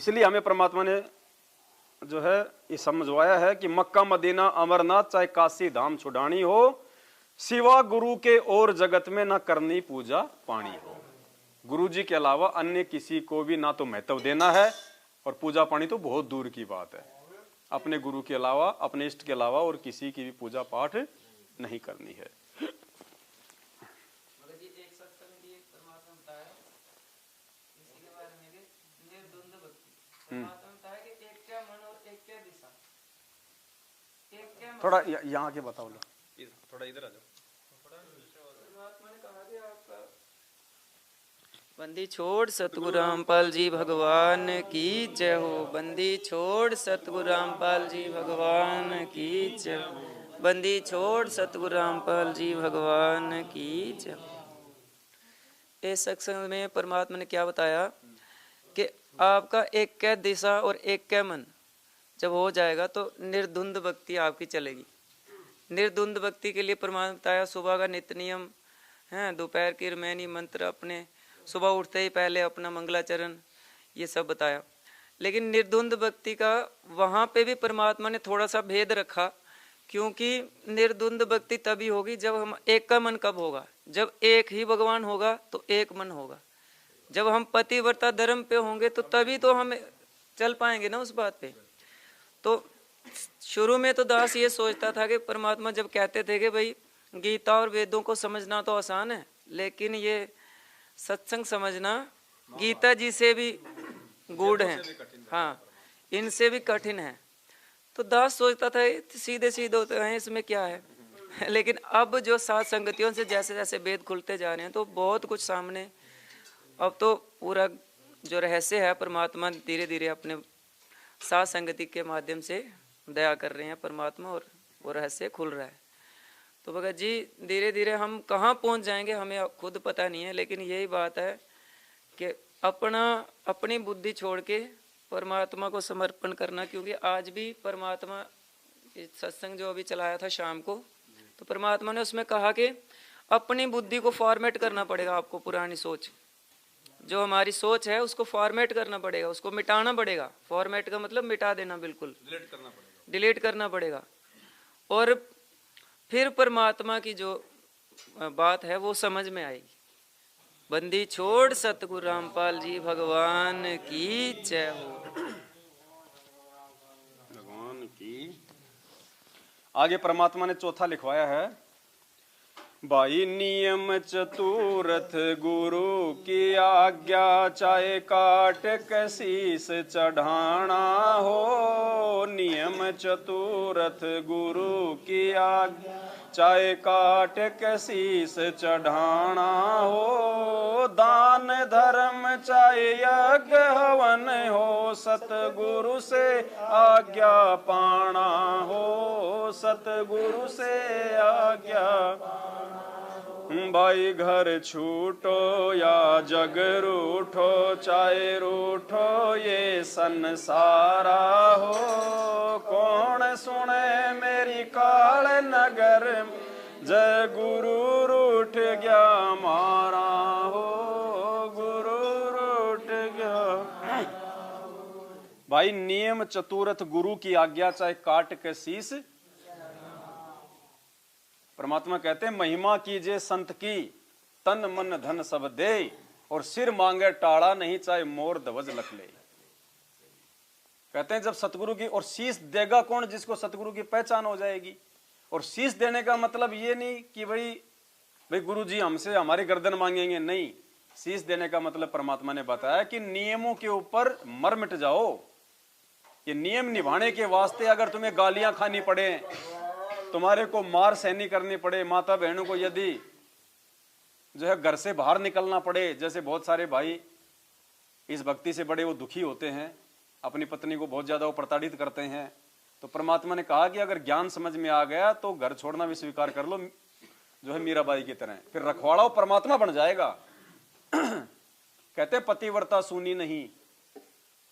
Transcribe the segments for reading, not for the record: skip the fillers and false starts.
इसलिए हमें परमात्मा ने जो है ये समझवाया है कि मक्का मदीना अमरनाथ चाहे काशी धाम छुड़ानी हो, सिवा गुरु के और जगत में ना करनी पूजा पानी हो। गुरु जी के अलावा अन्य किसी को भी ना तो महत्व देना है, और पूजा पानी तो बहुत दूर की बात है। अपने गुरु के अलावा, अपने इष्ट के अलावा और किसी की भी पूजा पाठ नहीं करनी है। थोड़ा यहाँ के बताओ लो, थोड़ा इधर आ जाओ। बंदी छोड़ सतगुरु रामपाल जी भगवान की जय हो। बंदी छोड़ सतगुरु रामपाल जी भगवान की जय हो। बंदी छोड़ सतगुरु रामपाल जी भगवान की जय हो। इस सत्संग में परमात्मा ने क्या बताया कि आपका एक कै दिशा और एक कै मन जब हो जाएगा तो निर्धुंध भक्ति आपकी चलेगी। निर्धुंध भक्ति के लिए परमात्मा बताया सुबह का नित्य नियम है, दोपहर की रमैनी मंत्र, अपने सुबह उठते ही पहले अपना मंगलाचरण, ये सब बताया। लेकिन निर्धुंध भक्ति का वहाँ पे भी परमात्मा ने थोड़ा सा भेद रखा, क्योंकि निर्धुंध भक्ति तभी होगी जब हम एक का मन कब होगा, जब एक ही भगवान होगा तो एक मन होगा। जब हम पतिव्रता धर्म पे होंगे तो तभी तो हम चल पाएंगे ना उस बात पे। तो शुरू में तो दास ये सोचता था कि परमात्मा जब कहते थे कि भाई गीता और वेदों को समझना तो आसान है, लेकिन ये सत्संग समझना गीता जी से भी गूढ़ है, हाँ इनसे भी कठिन है। तो दास सोचता था सीधे सीधे होते हैं, इसमें क्या है। लेकिन अब जो सात संगतियों से जैसे जैसे वेद खुलते जा रहे हैं तो बहुत कुछ सामने, अब तो पूरा जो रहस्य है परमात्मा धीरे धीरे अपने सात संगति के माध्यम से दया कर रहे हैं परमात्मा, और वो रहस्य खुल रहा है। तो भगत जी धीरे धीरे हम कहाँ पहुँच जाएंगे हमें खुद पता नहीं है, लेकिन यही बात है कि अपनी बुद्धि छोड़ के परमात्मा को समर्पण करना। क्योंकि आज भी परमात्मा सत्संग जो अभी चलाया था शाम को, तो परमात्मा ने उसमें कहा कि अपनी बुद्धि को फॉर्मेट करना पड़ेगा आपको। पुरानी सोच, जो हमारी सोच है उसको फॉर्मेट करना पड़ेगा, उसको मिटाना पड़ेगा। फॉर्मेट का मतलब मिटा देना, बिल्कुल डिलीट करना पड़ेगा। और फिर परमात्मा की जो बात है वो समझ में आएगी। बंदी छोड़ सतगुरु रामपाल जी भगवान की जय हो। भगवान की। आगे परमात्मा ने चौथा लिखवाया है, भाई नियम चतुरथ गुरु की आज्ञा, चाहे काट के शीस चढ़ाना हो। नियम चतुरथ गुरु की आज्ञा, चाहे काट के शीस चढ़ाना हो। दान धर्म चाहे यज्ञ हवन हो, सतगुरु से आज्ञा पाना हो। सतगुरु से आज्ञा। भाई घर छूटो या जग रूठो, चाहे रूठो ये संसारा हो। कौन सुने मेरी काल नगर, जय गुरु रूठ गया मारा हो। गुरु रूठ गया। भाई नियम चतुरथ गुरु की आज्ञा, चाहे काट के शीस। परमात्मा कहते हैं महिमा कीजिए संत की, तन मन धन सब दे, और सिर मांगे टाड़ा नहीं, चाहे मोर ध्वज लख ले। कहते हैं जब सतगुरु की, और शीश देगा कौन, जिसको सतगुरु की पहचान हो जाएगी। और शीश देने का मतलब ये नहीं कि भाई गुरु जी हमसे हमारी गर्दन मांगेंगे, नहीं। शीश देने का मतलब परमात्मा ने बताया कि नियमों के ऊपर मर मिट जाओ। ये नियम निभाने के वास्ते अगर तुम्हें गालियां खानी पड़े, तुम्हारे को मार सहनी करनी पड़े, माता बहनों को यदि जो है घर से बाहर निकलना पड़े, जैसे बहुत सारे भाई इस भक्ति से बड़े वो दुखी होते हैं, अपनी पत्नी को बहुत ज्यादा वो प्रताड़ित करते हैं। तो परमात्मा ने कहा कि अगर ज्ञान समझ में आ गया तो घर छोड़ना भी स्वीकार कर लो, जो है मीराबाई की तरह, फिर रखवाड़ा परमात्मा बन जाएगा। कहते पतिव्रता सुनी नहीं,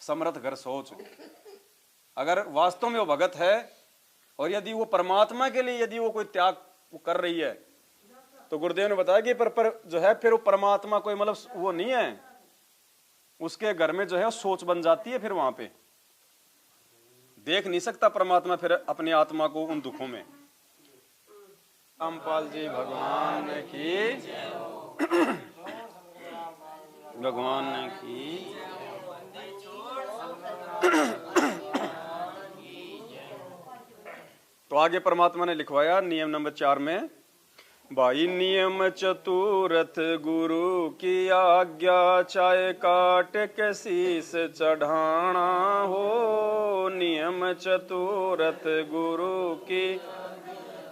समर्थ घर सोच। अगर वास्तव में वो भगत है और यदि वो परमात्मा के लिए यदि वो कोई त्याग वो कर रही है, तो गुरुदेव ने बताया कि पर जो है फिर वो परमात्मा कोई मतलब वो नहीं है उसके घर में जो है सोच बन जाती है, फिर वहां पे देख नहीं सकता परमात्मा फिर अपनी आत्मा को उन दुखों में। रामपाल जी भगवान की, भगवान की। तो आगे परमात्मा ने लिखवाया नियम नंबर 4 में, भाई नियम चतुरथ गुरु की आज्ञा, चाहे काट के शीस चढ़ाना हो। नियम चतुरथ गुरु की,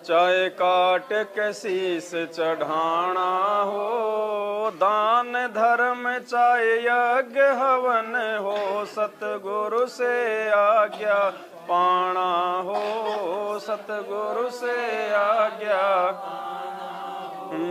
चाहे काट के शीस चढ़ाना हो। दान धर्म चाहे यज्ञ हवन हो, सतगुरु से आज्ञा पाना हो। सतगुरु से आज्ञा,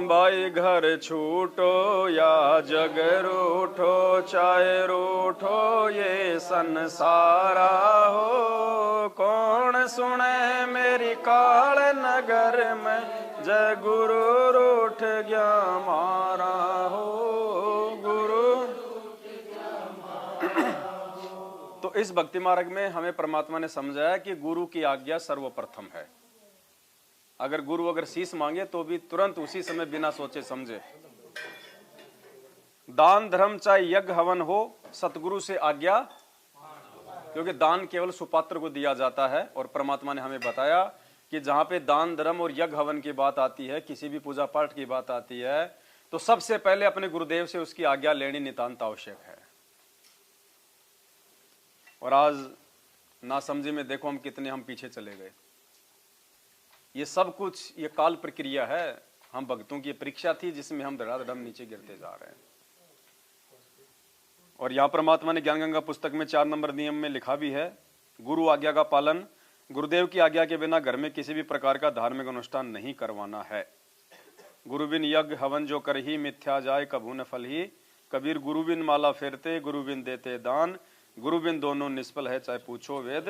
भाई घर छूटो या जग रूठो, चाहे रूठो ये संसारा हो। कौन सुने मेरी काल नगर में, जय गुरु रूठ गया मारा हो। गुरु तो इस भक्ति मार्ग में हमें परमात्मा ने समझाया कि गुरु की आज्ञा सर्वप्रथम है। अगर गुरु अगर शीश मांगे तो भी तुरंत उसी समय बिना सोचे समझे। दान धर्म चाहे यज्ञ हवन हो, सतगुरु से आज्ञा, क्योंकि दान केवल सुपात्र को दिया जाता है। और परमात्मा ने हमें बताया कि जहां पे दान धर्म और यज्ञ हवन की बात आती है, किसी भी पूजा पाठ की बात आती है, तो सबसे पहले अपने गुरुदेव से उसकी आज्ञा लेनी नितांत आवश्यक है। और आज नासमझी में देखो हम कितने हम पीछे चले गए। ये सब कुछ ये काल प्रक्रिया है। हम भक्तों की परीक्षा थी जिसमें हम धड़ाधड़ नीचे गिरते जा रहे हैं। और यहाँ परमात्मा ने ज्ञान गंगा पुस्तक में 4 नंबर नियम में लिखा भी है, गुरु आज्ञा का पालन, गुरुदेव की आज्ञा के बिना घर में किसी भी प्रकार का धार्मिक अनुष्ठान नहीं करवाना है। गुरु बिन यज्ञ हवन जो कर ही मिथ्या जाए, कभू न फल ही। कबीर गुरु बिन माला फेरते, गुरु बिन देते दान, गुरु बिन दोनों निष्फल है, चाहे पूछो वेद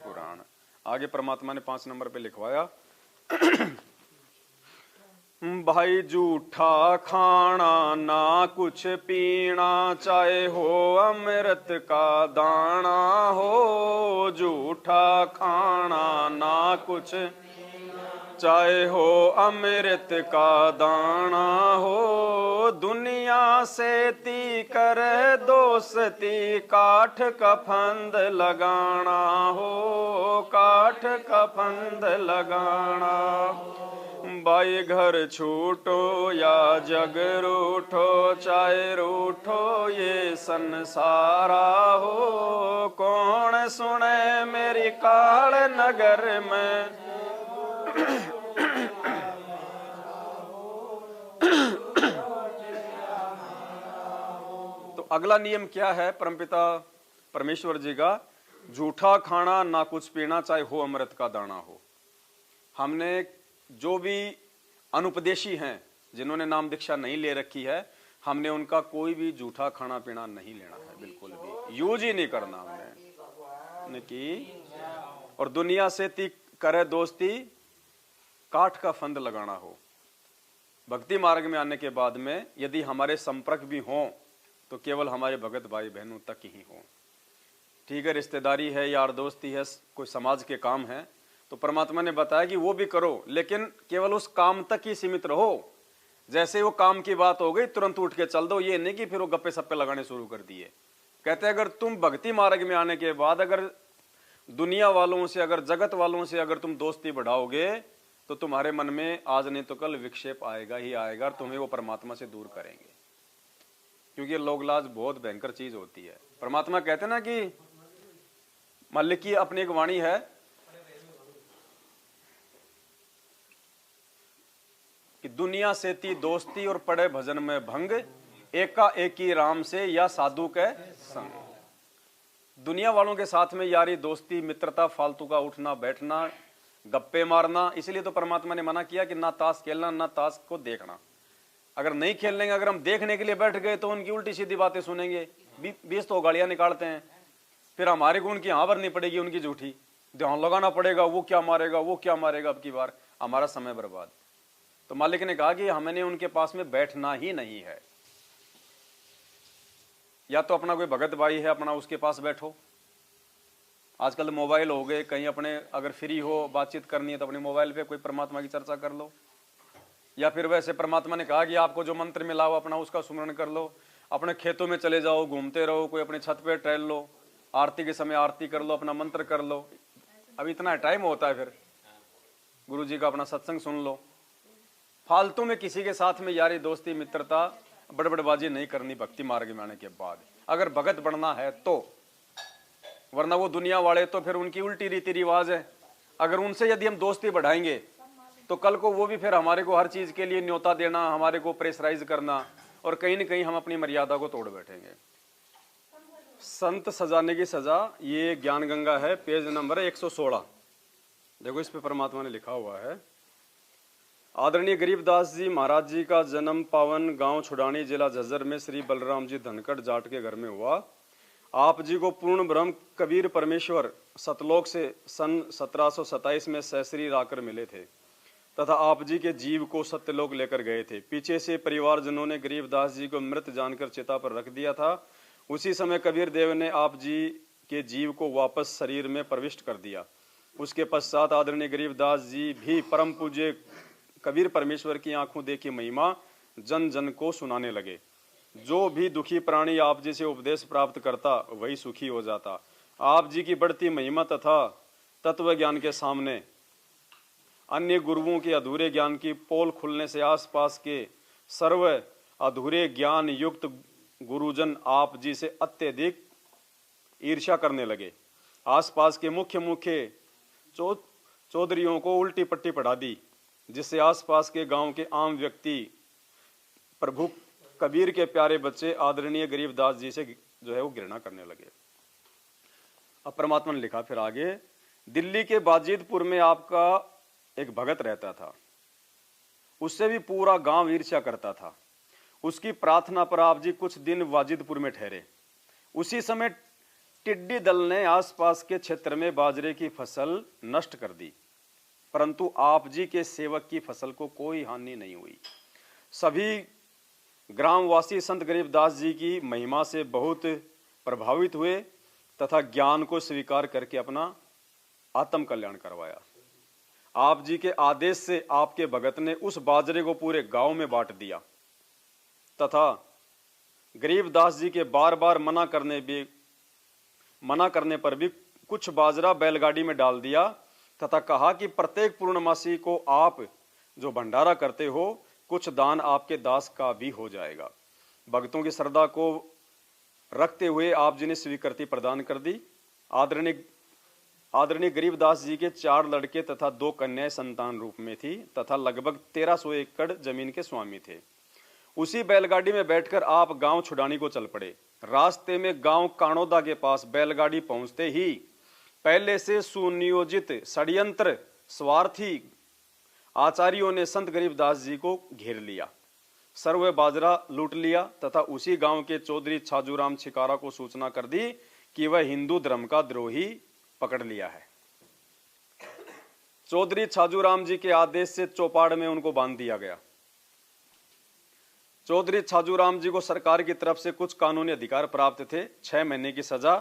पुराण। आगे परमात्मा ने 5 नंबर पे लिखवाया, भाई जूठा खाना ना कुछ पीना, चाहे हो अमृत का दाना हो। जूठा खाना ना कुछ, चाहे हो अमृत का दाना हो। दुनिया से ती कर दोस्ती, काठ का फंद लगाना हो। काठ का फंद लगाना, भाई घर छूटो या जग रूठो, चाहे रूठो ये संसारा हो। कौन सुने मेरी काल नगर में, तो अगला नियम क्या है परमपिता परमेश्वर जी का, झूठा खाना ना कुछ पीना, चाहे हो अमृत का दाना हो। हमने जो भी अनुपदेशी हैं, जिन्होंने नाम दीक्षा नहीं ले रखी है, हमने उनका कोई भी झूठा खाना पीना नहीं लेना है, बिल्कुल भी यूज ही नहीं करना हमने की। और दुनिया से ती करे दोस्ती, काठ का फंद लगाना हो। भक्ति मार्ग में आने के बाद में यदि हमारे संपर्क भी हों तो केवल हमारे भगत भाई बहनों तक ही हों। ठीक है, रिश्तेदारी है, यार दोस्ती है, कोई समाज के काम है, तो परमात्मा ने बताया कि वो भी करो, लेकिन केवल उस काम तक ही सीमित रहो। जैसे वो काम की बात हो गई तुरंत उठ के चल दो, ये नहीं कि फिर वो गप्पे सप्पे लगाने शुरू कर दिए। कहते हैं अगर तुम भक्ति मार्ग में आने के बाद अगर दुनिया वालों से, अगर जगत वालों से अगर तुम दोस्ती बढ़ाओगे तो तुम्हारे मन में आज नहीं तो कल विक्षेप आएगा ही आएगा, और तुम्हें वो परमात्मा से दूर करेंगे। क्योंकि लोगलाज बहुत भयंकर चीज होती है। परमात्मा कहते हैं ना कि मालिक की अपनी एक वाणी है कि दुनिया से ती दोस्ती और पड़े भजन में भंग, एका एकी राम से या साधु के संग। दुनिया वालों के साथ में यारी दोस्ती मित्रता, फालतू का उठना बैठना, गप्पे मारना, इसलिए तो परमात्मा ने मना किया कि ना ताश खेलना ना ताश को देखना। अगर नहीं खेल लेंगे, अगर हम देखने के लिए बैठ गए तो उनकी उल्टी सीधी बातें सुनेंगे, 20 तो गालियां निकालते हैं, फिर हमारे को उनकी हाँ भरनी पड़ेगी, उनकी झूठी ध्यान लगाना पड़ेगा, वो क्या मारेगा वो क्या मारेगा, अब की बार हमारा समय बर्बाद। तो मालिक ने कहा कि हमने उनके पास में बैठना ही नहीं है। या तो अपना कोई भगत भाई है अपना उसके पास बैठो, आजकल मोबाइल हो गए, कहीं अपने अगर फ्री हो बातचीत करनी है तो अपने मोबाइल पे कोई परमात्मा की चर्चा कर लो, या फिर वैसे परमात्मा ने कहा कि आपको जो मंत्र मिला हो अपना उसका सुमरण कर लो, अपने खेतों में चले जाओ, घूमते रहो, कोई अपने छत पे टहल लो, आरती के समय आरती कर लो, अपना मंत्र कर लो। अब इतना टाइम होता है, फिर गुरु जी का अपना सत्संग सुन लो। फालतू में किसी के साथ में यारी दोस्ती मित्रता बड़बड़बाजी नहीं करनी भक्ति मार्ग में आने के बाद, अगर भगत बनना है तो। वरना वो दुनिया वाले तो फिर उनकी उल्टी रीति रिवाज है, अगर उनसे यदि हम दोस्ती बढ़ाएंगे तो कल को वो भी फिर हमारे को हर चीज के लिए न्योता देना, हमारे को प्रेशराइज करना, और कहीं न कहीं हम अपनी मर्यादा को तोड़ बैठेंगे। संत सजाने की सजा, ये ज्ञान गंगा है, पेज नंबर 116। देखो इस पे परमात्मा ने लिखा हुआ है, आदरणीय गरीबदास जी महाराज जी का जन्म पावन गांव छुड़ानी जिला झज्जर में श्री बलराम जी धनखड़ जाट के घर में हुआ। आप जी को पूर्ण ब्रह्म कबीर परमेश्वर सतलोक से सन 1727 में सहश्री आकर मिले थे तथा आप जी के जीव को सत्यलोक लेकर गए थे। पीछे से परिवारजनों ने गरीबदास जी को मृत जानकर चिता पर रख दिया था। उसी समय कबीर देव ने आप जी के जीव को वापस शरीर में प्रविष्ट कर दिया। उसके पश्चात आदरणीय गरीबदास जी भी परम पूज्य कबीर परमेश्वर की आंखों देखी महिमा जन जन को सुनाने लगे। जो भी दुखी प्राणी आप जी से उपदेश प्राप्त करता वही सुखी हो जाता। आप जी की बढ़ती महिमा तथा तत्व ज्ञान के सामने अन्य गुरुओं के अधूरे ज्ञान की पोल खुलने से आसपास के सर्व अधूरे ज्ञान युक्त गुरुजन आप जी से अत्यधिक ईर्ष्या करने लगे। आसपास के मुख्य मुख्य चौधरियों को उल्टी पट्टी पढ़ा दी, जिससे आसपास के गांव के आम व्यक्ति प्रभु कबीर के प्यारे बच्चे आदरणीय गरीबदास जी से जो है वो घृणा करने लगे। अब परमात्मा ने लिखा फिर आगे, दिल्ली के बाजिदपुर में आपका एक भगत रहता था, उससे भी पूरा गांव ईर्ष्या करता था। उसकी प्रार्थना पर आप जी कुछ दिन वाजिदपुर में ठहरे। उसी समय टिड्डी दल ने आसपास के क्षेत्र में बाजरे की फसल नष्ट कर दी, परंतु आप जी के सेवक की फसल को कोई हानि नहीं हुई। सभी ग्रामवासी संत गरीबदास जी की महिमा से बहुत प्रभावित हुए तथा ज्ञान को स्वीकार करके अपना आत्म कल्याण करवाया। आप जी के आदेश से आपके भगत ने उस बाजरे को पूरे गांव में बांट दिया तथा गरीबदास जी के बार बार मना करने पर भी कुछ बाजरा बैलगाड़ी में डाल दिया तथा कहा कि प्रत्येक पूर्णमासी को आप जो भंडारा करते हो कुछ दान आपके दास का भी हो जाएगा। भक्तों की श्रद्धा को रखते हुए आप जी ने स्वीकृति प्रदान कर दी। आदरणीय गरीबदास जी के 4 लड़के तथा 2 कन्याएं संतान रूप में थी तथा लगभग 1300 एकड़ जमीन के स्वामी थे। उसी बैलगाड़ी में बैठकर आप गांव छुड़ानी को चल पड़े। रास्ते में गांव काणोदा के पास बैलगाड़ी पहुंचते ही पहले से सुनियोजित षड्यंत्र स्वार्थी आचार्यों ने संत गरीबदास जी को घेर लिया, सर्व बाजरा लूट लिया तथा उसी गांव के चौधरी छाजूराम छिकारा को सूचना कर दी कि वह हिंदू धर्म का द्रोही पकड़ लिया है। चौधरी छाजूराम जी के आदेश से चौपाड़ में उनको बांध दिया गया। चौधरी छाजूराम जी को सरकार की तरफ से कुछ कानूनी अधिकार प्राप्त थे। 6 महीने की सजा,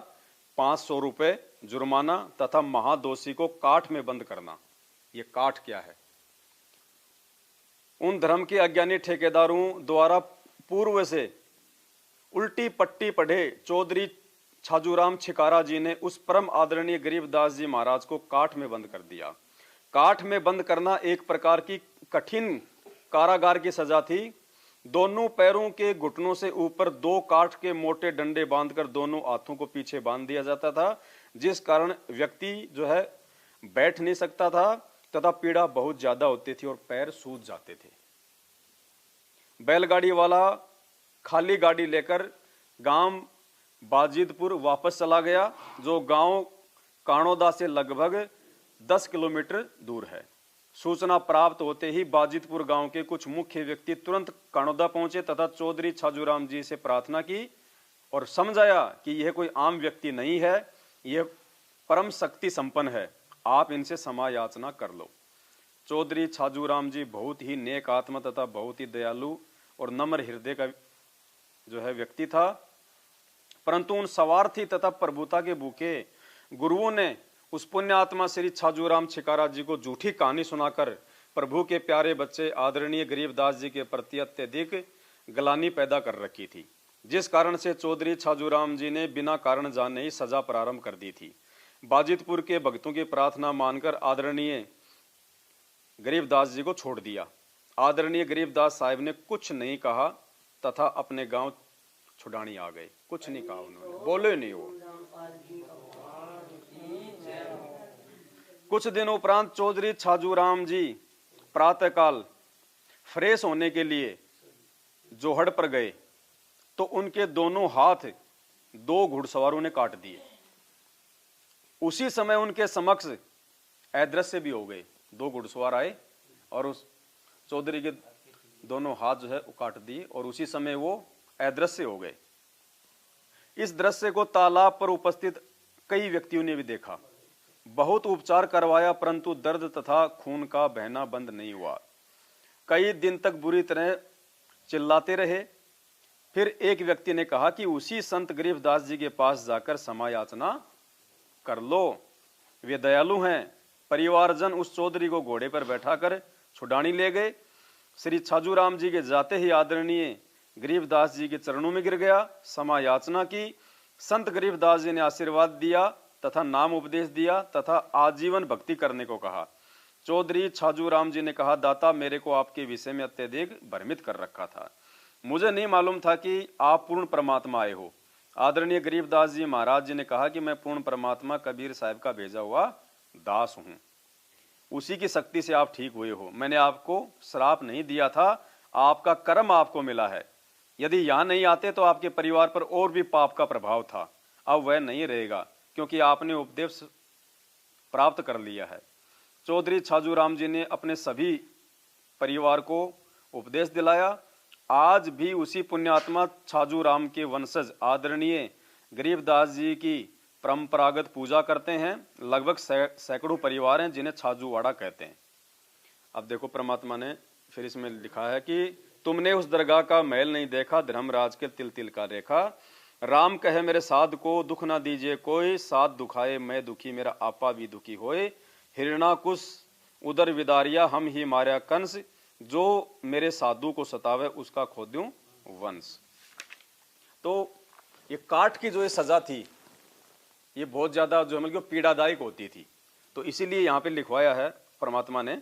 500 रुपए जुर्माना तथा महादोषी को काठ में बंद करना। ये काठ क्या है? उन धर्म के अज्ञानी ठेकेदारों द्वारा पूर्व से उल्टी पट्टी पढ़े चौधरी छाजूराम छिकारा जी ने उस परम आदरणीय गरीबदास जी महाराज को काठ में बंद कर दिया। काठ में बंद करना एक प्रकार की कठिन कारागार की सजा थी। दोनों पैरों के घुटनों से ऊपर 2 काठ के मोटे डंडे बांधकर दोनों हाथों को पीछे बांध दिया जाता था, जिस कारण व्यक्ति जो है बैठ नहीं सकता था तथा पीड़ा बहुत ज्यादा होती थी और पैर सूज जाते थे। बैलगाड़ी वाला खाली गाड़ी लेकर गांव बाजिदपुर वापस चला गया, जो गांव काणोदा से लगभग 10 किलोमीटर दूर है। सूचना प्राप्त होते ही बाजिदपुर गांव के कुछ मुख्य व्यक्ति तुरंत काणोदा पहुंचे तथा चौधरी छाजूराम जी से प्रार्थना की और समझाया कि यह कोई आम व्यक्ति नहीं है, यह परम शक्ति संपन्न है, आप इनसे क्षमा याचना कर लो। चौधरी छाजूराम जी बहुत ही नेक आत्मा तथा बहुत ही दयालु और नम्र हृदय का जो है व्यक्ति था। परंतु उन स्वार्थी तथा प्रभुता के भूखे गुरुओं ने उस पुण्य आत्मा श्री छाजूराम छिकारा जी को झूठी कहानी सुनाकर प्रभु के प्यारे बच्चे आदरणीय गरीबदास जी के प्रति अत्यधिक गलानी पैदा कर रखी थी, जिस कारण से चौधरी छाजूराम जी ने बिना कारण जाने ही सजा प्रारंभ कर दी थी। बाजितपुर के भक्तों की प्रार्थना मानकर आदरणीय गरीबदास जी को छोड़ दिया। आदरणीय गरीबदास साहिब ने कुछ नहीं कहा तथा अपने गांव छुड़ानी आ गए। कुछ नहीं कहा उन्होंने, बोले नहीं वो। कुछ दिन उपरांत चौधरी छाजूराम जी प्रातःकाल फ्रेश होने के लिए जोहड़ पर गए तो उनके दोनों हाथ दो घुड़सवारों ने काट दिए। उसी समय उनके समक्ष अदृश्य भी हो गए। दो घुड़सवार आए और उस चौधरी के दोनों हाथ जो है वो काट दिए और उसी समय वो अदृश्य हो गए। इस दृश्य को तालाब पर उपस्थित कई व्यक्तियों ने भी देखा। बहुत उपचार करवाया परंतु दर्द तथा खून का बहना बंद नहीं हुआ। कई दिन तक बुरी तरह चिल्लाते रहे। फिर एक व्यक्ति ने कहा कि उसी संत गरीबदास जी के पास जाकर क्षमा याचना कर लो, वे दयालु हैं। परिवारजन उस चौधरी को घोड़े पर बैठाकर छुड़ानी ले गए। श्री छाजूराम जी के जाते ही आदरणीय गरीबदास जी के चरणों में गिर गया, क्षमा याचना की। संत गरीबदास जी ने आशीर्वाद दिया तथा नाम उपदेश दिया तथा आजीवन भक्ति करने को कहा। चौधरी छाजूराम जी ने कहा, दाता मेरे को आपके विषय में अत्यधिक भ्रमित कर रखा था। मुझे नहीं मालूम था कि आप पूर्ण परमात्मा आए हो। आदरणीय गरीबदास जी महाराज जी ने कहा कि मैं पूर्ण परमात्मा कबीर साहब का भेजा हुआ दास हूँ, उसी की शक्ति से आप ठीक हुए हो। मैंने आपको श्राप नहीं दिया था, आपका कर्म आपको मिला है। यदि यहाँ नहीं आते तो आपके परिवार पर और भी पाप का प्रभाव था, अब वह नहीं रहेगा क्योंकि आपने उपदेश प्राप्त कर लिया है। चौधरी छाजूराम जी ने अपने सभी परिवार को उपदेश दिलाया। आज भी उसी पुण्यात्मा छाजूराम के वंशज आदरणीय गरीबदास जी की परंपरागत पूजा करते हैं। लगभग सैकड़ों परिवार हैं जिन्हें छाजूवाड़ा कहते हैं। अब देखो परमात्मा ने फिर इसमें लिखा है कि तुमने उस दरगाह का महल नहीं देखा, धर्मराज के तिल तिल का देखा। राम कहे मेरे साध को दुख ना दीजिए कोई, साध दुखाए मैं दुखी मेरा आपा भी दुखी होए। हिरणाकुश उदर विदारिया हम ही मार्या कंस, जो मेरे साधु को सतावे उसका खो दूं वंश। तो ये काट की जो ये सजा थी ये बहुत ज्यादा जो मतलब पीड़ादायक होती थी, तो इसीलिए यहाँ पे लिखवाया है परमात्मा ने,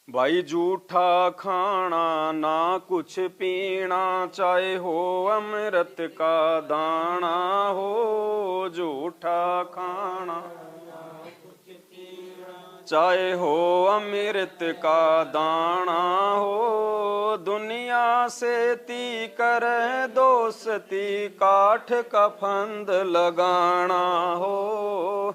भाई जूठा खाना ना कुछ पीना, चाहे हो अमृत का दाना हो। जूठा खाना चाहे हो अमृत का दाना हो। दुनिया से ती कर दोस्ती, काठ का फंद लगाना हो।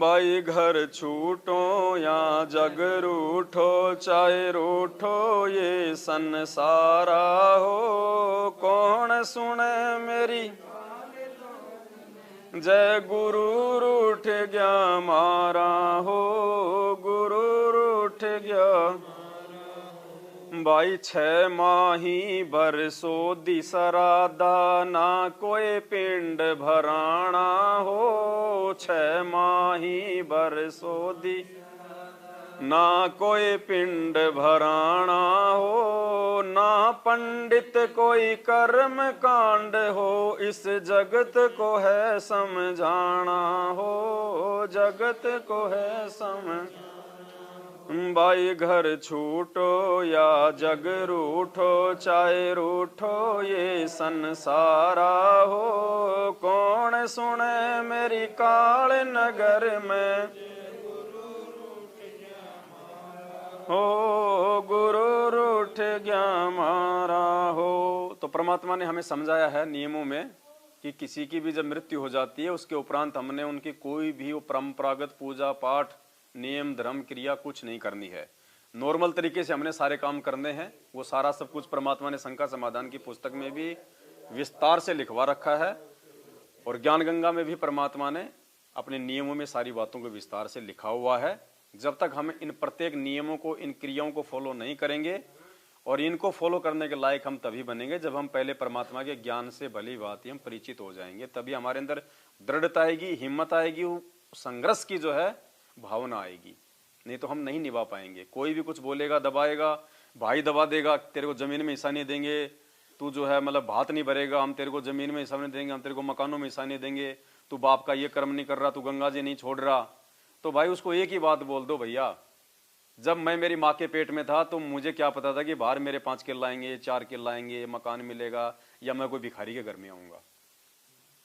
भाई घर छूटो या जग रूठो, चाहे रूठो ये संसारा हो। कौन सुने मेरी जय गुरु रूठ गया मारा हो। गुरु रूठ गया भाई 6 माही बरसो दिसरादा, ना कोई पिंड भराना हो। 6 माही बरसो दी ना कोई पिंड भराना हो। ना पंडित कोई कर्म कांड हो, इस जगत को है समझाना हो। जगत को है समझ भाई घर छूटो या जग रूठो, चाहे रूठो ये संसारा हो। कौन सुने मेरी काल नगर में हो। गुरु रूठ गया मारा हो। तो परमात्मा ने हमें समझाया है नियमों में कि किसी की भी जब मृत्यु हो जाती है उसके उपरांत हमने उनकी कोई भी वो परंपरागत पूजा पाठ नियम धर्म क्रिया कुछ नहीं करनी है। नॉर्मल तरीके से हमने सारे काम करने हैं। वो सारा सब कुछ परमात्मा ने शंका समाधान की पुस्तक में भी विस्तार से लिखवा रखा है और ज्ञान गंगा में भी परमात्मा ने अपने नियमों में सारी बातों को विस्तार से लिखा हुआ है। जब तक हम इन प्रत्येक नियमों को इन क्रियाओं को फॉलो नहीं करेंगे और इनको फॉलो करने के लायक हम तभी बनेंगे जब हम पहले परमात्मा के ज्ञान से भली भांति हम परिचित हो जाएंगे। तभी हमारे अंदर दृढ़ता आएगी, हिम्मत आएगी, संघर्ष की जो है भावना आएगी। नहीं तो हम नहीं निभा पाएंगे। कोई भी कुछ बोलेगा, दबाएगा, भाई दबा देगा, तेरे को जमीन में हिस्सा नहीं देंगे, तू जो है मतलब भात नहीं भरेगा, हम तेरे को जमीन में हिस्सा नहीं देंगे, हम तेरे को मकानों में हिस्सा नहीं देंगे, तू बाप का ये कर्म नहीं कर रहा, तू गंगा जी नहीं छोड़ रहा। तो भाई उसको एक ही बात बोल दो, भैया जब मैं मेरी माँ के पेट में था तो मुझे क्या पता था कि बाहर मेरे 5 किल लाएंगे, 4 किल लाएंगे, मकान मिलेगा, या मैं कोई भिखारी के घर में आऊंगा।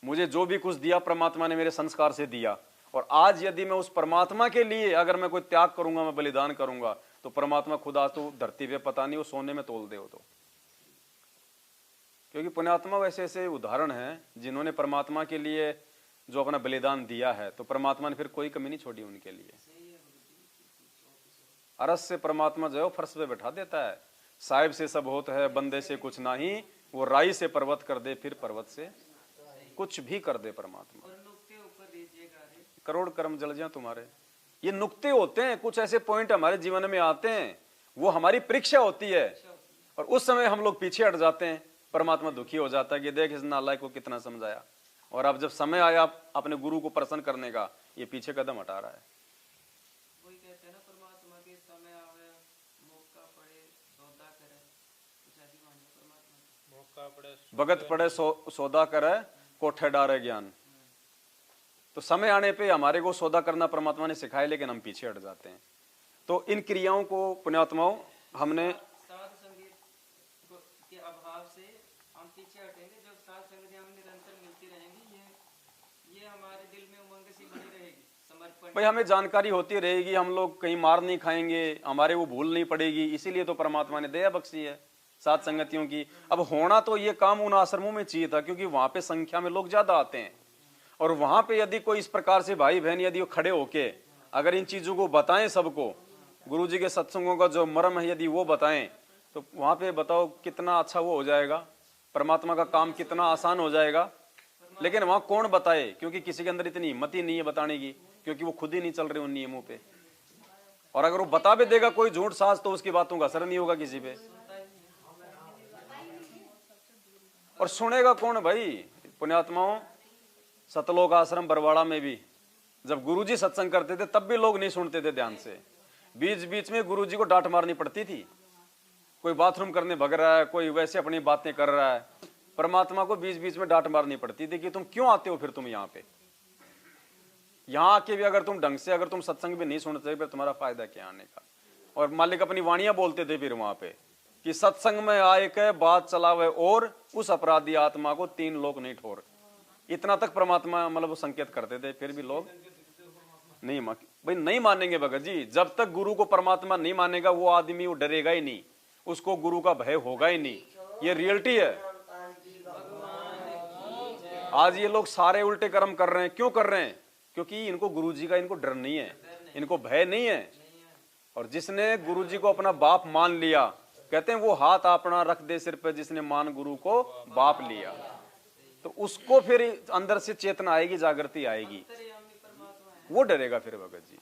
मुझे जो भी कुछ दिया परमात्मा ने मेरे संस्कार से दिया। और आज यदि मैं उस परमात्मा के लिए अगर मैं कोई त्याग करूंगा, मैं बलिदान करूंगा, तो परमात्मा खुद आज तो धरती पे पता नहीं वो सोने में तोल दे हो तो। क्योंकि पुण्यात्मा वैसे ऐसे उदाहरण हैं जिन्होंने परमात्मा के लिए जो अपना बलिदान दिया है, तो परमात्मा ने फिर कोई कमी नहीं छोड़ी उनके लिए। अरस से परमात्मा जो है फर्श पे बैठा देता है। साहिब से सब होता है, बंदे से कुछ नहीं, वो राई से पर्वत कर दे, फिर पर्वत से कुछ भी कर दे परमात्मा। करोड़ कर्म जल जाए तुम्हारे। ये नुक्ते होते हैं, कुछ ऐसे पॉइंट हमारे जीवन में आते हैं, वो हमारी परीक्षा होती है, और उस समय हम लोग पीछे हट जाते हैं। परमात्मा दुखी हो जाता है कि देख इस नालायक को कितना समझाया, और अब जब समय आया अपने गुरु को प्रसन्न करने का, ये पीछे कदम हटा रहा है। कोई कहते हैं ना परमात्मा के समय आवे मौका पड़े सौदा करे, कुछ ऐसी माने परमात्मा मौका पड़े भगत पड़े सौदा करे, कोठे डारे ज्ञान। तो समय आने पे हमारे को सौदा करना परमात्मा ने सिखाया, लेकिन हम पीछे हट जाते हैं। तो इन क्रियाओं को पुण्यात्माओं हमने साध संगीत के अभाव से हम पीछे हटेंगे। जब साध संगत हमें निरंतर मिलती रहेंगी, ये हमारे दिल में उमंग सी बनी रहेगी, समर्पण। भाई हमें जानकारी होती रहेगी, हम लोग कहीं मार नहीं खाएंगे, हमारे वो भूल नहीं पड़ेगी। इसीलिए तो परमात्मा ने दया बख्शी है साध संगतियों की। अब होना तो ये काम उन आश्रमों में चाहिए था, क्योंकि वहां पे संख्या में लोग ज्यादा आते हैं, और वहां पे यदि कोई इस प्रकार से भाई बहन यदि वो खड़े होके अगर इन चीजों को बताएं सबको, गुरु जी के सत्संगों का जो मर्म है यदि वो बताएं, तो वहां पे बताओ कितना अच्छा वो हो जाएगा, परमात्मा का काम कितना आसान हो जाएगा। लेकिन वहां कौन बताए, क्योंकि किसी के अंदर इतनी हिम्मत ही नहीं है बताने की, क्योंकि वो खुद ही नहीं चल रहे उन नियमों पे। और अगर वो बता भी देगा कोई झूठ साज, तो उसकी बातों का असर नहीं होगा किसी पे। और सुनेगा कौन भाई पुण्यात्माओं। सतलोक आश्रम बरवाड़ा में भी जब गुरुजी सत्संग करते थे तब भी लोग नहीं सुनते थे ध्यान से। बीच बीच में गुरुजी को डांट मारनी पड़ती थी। कोई बाथरूम करने भग रहा है, कोई वैसे अपनी बातें कर रहा है, परमात्मा को बीच बीच में डांट मारनी पड़ती थी कि तुम क्यों आते हो फिर तुम यहाँ पे। यहाँ आके भी अगर तुम ढंग से अगर तुम सत्संग भी नहीं सुनते फिर तुम्हारा फायदा क्या आने का। और मालिक अपनी वाणियां बोलते थे फिर वहां पे कि सत्संग में आए के बात चलावे और उस अपराधी आत्मा को 3 लोक नहीं ठोर। इतना तक परमात्मा मतलब वो संकेत करते थे, फिर भी लोग नहीं भाई नहीं मानेंगे भगत जी। जब तक गुरु को परमात्मा नहीं मानेगा वो आदमी वो डरेगा ही नहीं, उसको गुरु का भय होगा ही नहीं। ये रियलिटी है। आज ये लोग सारे उल्टे कर्म कर रहे हैं। क्यों कर रहे हैं? क्योंकि इनको गुरु जी का इनको डर नहीं है, इनको भय नहीं है। और जिसने गुरु जी को अपना बाप मान लिया, कहते हैं वो हाथ अपना रख दे सिर पे जिसने मान गुरु को बाप लिया, तो उसको फिर अंदर से चेतना आएगी, जागृति आएगी, वो डरेगा फिर भगत जी।